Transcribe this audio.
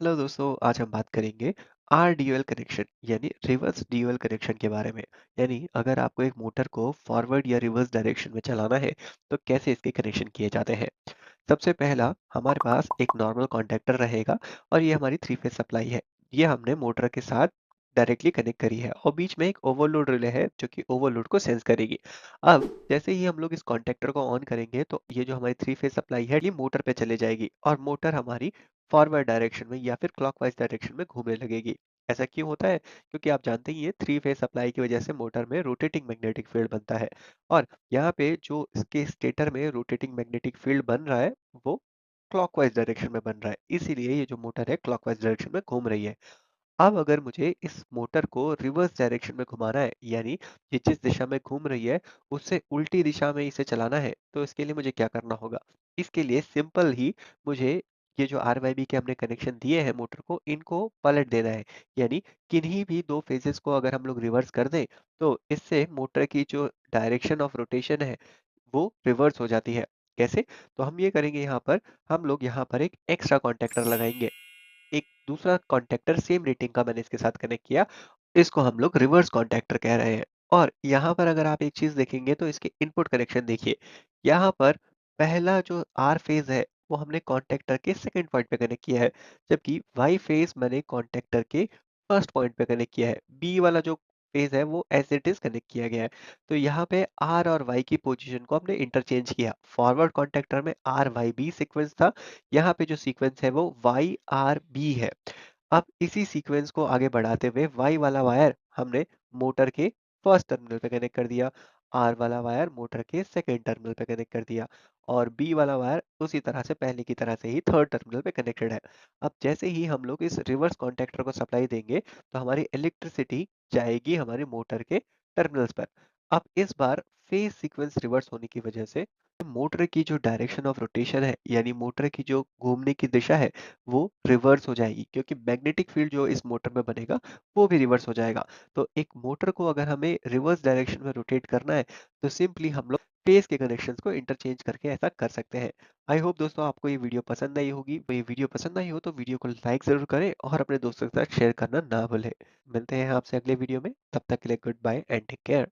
Hello दोस्तों, आज हम बात करेंगे आर ड्यूअल कनेक्शन यानी रिवर्स ड्यूअल कनेक्शन के बारे में। यानी अगर आपको एक मोटर को फॉरवर्ड या रिवर्स डायरेक्शन में चलाना है तो कैसे इसके कनेक्शन किए जाते हैं। सबसे पहला हमारे पास एक नॉर्मल कॉन्टैक्टर रहेगा और ये हमारी थ्री फेज सप्लाई है। ये हमने मोटर के साथ डायरेक्टली कनेक्ट करी है और बीच में एक ओवरलोड रिले है जो कि ओवरलोड को सेंस करेगी। अब जैसे ही हम लोग इस कॉन्टैक्टर को ऑन करेंगे तो ये जो हमारी थ्री फेज सप्लाई है ये मोटर पे चले जाएगी और मोटर हमारी फॉरवर्ड डायरेक्शन में या फिर क्लॉकवाइज डायरेक्शन में घूमने लगेगी। ऐसा क्यों होता है? क्योंकि आप जानते ही हैं थ्री फेज सप्लाई की वजह से मोटर में रोटेटिंग मैग्नेटिक फील्ड बनता है और यहाँ पे जो इसके स्टेटर में रोटेटिंग मैग्नेटिक फील्ड बन रहा है वो क्लॉकवाइज डायरेक्शन में बन रहा है, इसीलिए ये जो मोटर है क्लॉकवाइज डायरेक्शन में घूम रही है। अब अगर मुझे इस मोटर को रिवर्स डायरेक्शन में घुमाना है, यानी ये जिस दिशा में घूम रही है उससे उल्टी दिशा में इसे चलाना है, तो इसके लिए मुझे क्या करना होगा? इसके लिए सिंपल ही मुझे ये जो आरवाईबी के हमने कनेक्शन दिए हैं मोटर को, इनको पलट देना है। यानी किन्हीं भी दो फेजेस को अगर हम लोग रिवर्स कर दें तो इससे मोटर की जो डायरेक्शन ऑफ रोटेशन है वो रिवर्स हो जाती है। कैसे? तो हम ये करेंगे, यहाँ पर हम लोग यहाँ पर एक एक्स्ट्रा कॉन्टैक्टर लगाएँगे। एक दूसरा कॉन्टैक्टर सेम रेटिंग का मैंने इसके साथ कनेक्ट किया। इसको हम लोग रिवर्स कॉन्टैक्टर कह रहे हैं। और यहाँ पर अगर आप एक चीज़ देखेंगे तो इसके इनपुट कनेक्शन देखिए। यहाँ पर पहला जो आर फेज़ है वो हमने कॉन्टैक्टर के सेकंड पॉइंट पे कनेक्ट किया है, जबकि वाई फेज़ मैंने कॉन्टैक्टर के फर्स्ट पॉइंट पे कनेक्ट किया है। बी वाला जो फेज़ है वो एज़ इट इज़ कनेक्ट किया गया है। तो यहाँ पे आर और वाई की पोजीशन को हमने इंटरचेंज किया। फॉरवर्ड कॉन्टैक्टर में आर वाई बी सीक्वेंस था, यहाँ पे जो सीक्वेंस है वो वाई आर बी है। अब इसी सीक्वेंस को आगे बढ़ाते हुए वाई वाला वायर हमने मोटर के फर्स्ट टर्मिनल पे कनेक्ट कर दिया, आर वाला वायर मोटर के सेकंड टर्मिनल पे कनेक्ट कर दिया और बी वाला वायर उसी तरह से पहले की तरह से ही थर्ड टर्मिनल पे कनेक्टेड है। अब जैसे ही हम लोग इस रिवर्स कॉन्टैक्टर को सप्लाई देंगे तो हमारी इलेक्ट्रिसिटी जाएगी हमारी मोटर के टर्मिनल्स पर। अब इस बार फेज सीक्वेंस रिवर्स होने की वजह से मोटर की जो डायरेक्शन ऑफ रोटेशन है, यानी मोटर की जो घूमने की दिशा है वो रिवर्स हो जाएगी, क्योंकि मैग्नेटिक फील्ड जो इस मोटर में बनेगा वो भी रिवर्स हो जाएगा। तो एक मोटर को अगर हमें रिवर्स डायरेक्शन में रोटेट करना है तो सिंपली हम लोग फेज के कनेक्शंस को इंटरचेंज करके ऐसा कर सकते हैं। आई होप दोस्तों आपको ये वीडियो पसंद आई होगी। तो ये वीडियो पसंद आई हो तो वीडियो को लाइक जरूर करें और अपने दोस्तों के साथ शेयर करना ना भूलें। मिलते हैं आपसे अगले वीडियो में, तब तक के लिए good bye and take care.